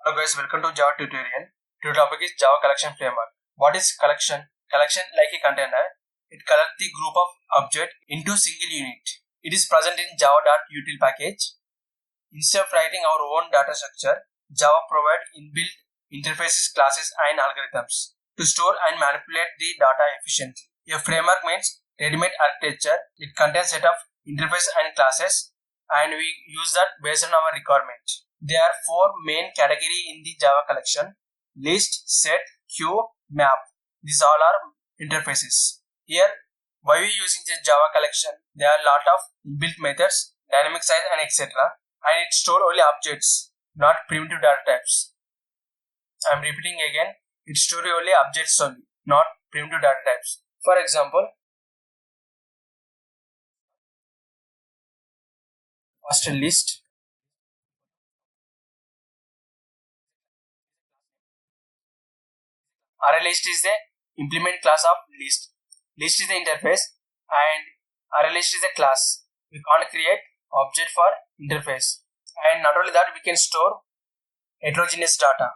Hello guys, welcome to Java tutorial. Today's topic is Java collection framework. What is collection? Collection, like a container, it collects the group of objects into single unit. It is present in java.util package. Instead of writing our own data structure, Java provides inbuilt interfaces, classes and algorithms to store and manipulate the data efficiently. A framework means ready-made architecture. It contains set of interfaces and classes, and we use that based on our requirement. There are four main categories in the Java collection: list, set, queue, map. These all are interfaces. Here, why we using this Java collection? There are a lot of inbuilt methods, dynamic size and etc. And it store only objects, not primitive data types. I am repeating again, it store only objects only, not primitive data types. For example, first list. ArrayList is the implement class of list. List is the interface and ArrayList is a class. We can't create object for interface. And not only that, we can store heterogeneous data.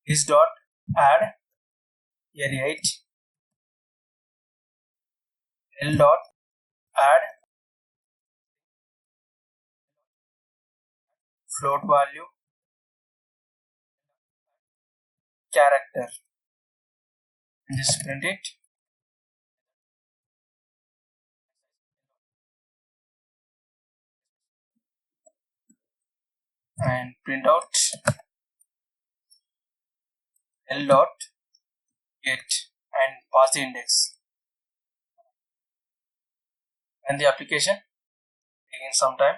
List dot add array L dot add float value character and just print it. And print out L dot get and pass the index. And the application taking some time.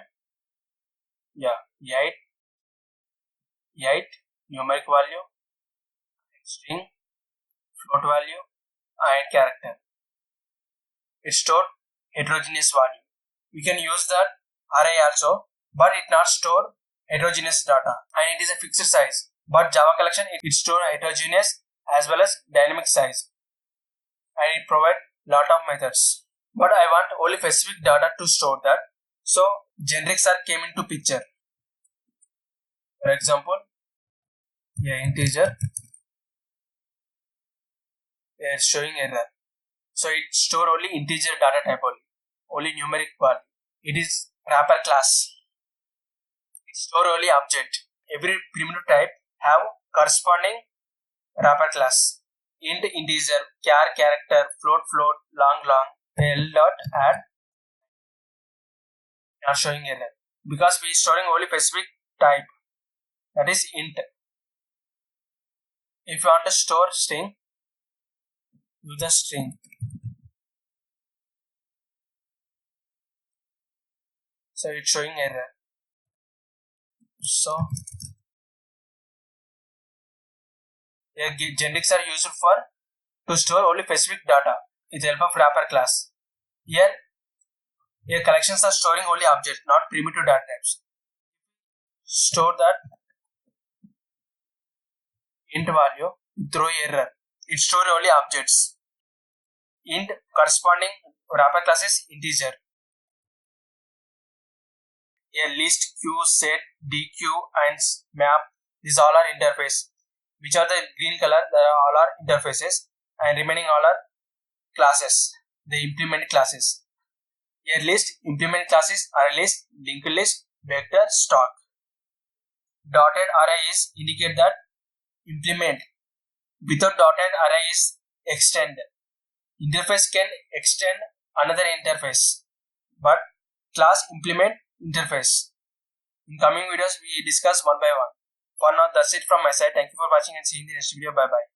Yeah, 8 numeric value, string, float value and character. It stored heterogeneous value. We can use that array also, but it not store heterogeneous data, and it is a fixed size. But Java collection it store heterogeneous as well as dynamic size, and it provide lot of methods. But I want only specific data to store that, so generics are came into picture. For example, integer is showing error, so it store only integer data type only numeric value. It is wrapper class. It store only object. Every primitive type have corresponding wrapper class. Int integer, char character, float long L dot add not showing error because we storing only specific type, that is int. If you want to store string, use the string. So it's showing error. So generics are used for to store only specific data with the help of wrapper class. Here collections are storing only objects, not primitive data types. Store that int value, throw error. It store only objects. Int corresponding wrapper class is integer. A list, queue, set, dequeue and map, these all are interface. Which are the green color, they all are interfaces, and remaining all are classes, the implement classes. A list, implement classes, array list, linked list, vector, stock. Dotted array is indicate that implement. Without dotted array is extend. Interface can extend another interface, but class implement interface. In coming videos we discuss one by one. For now, that's it from my side. Thank you for watching and see you in the next video. Bye bye.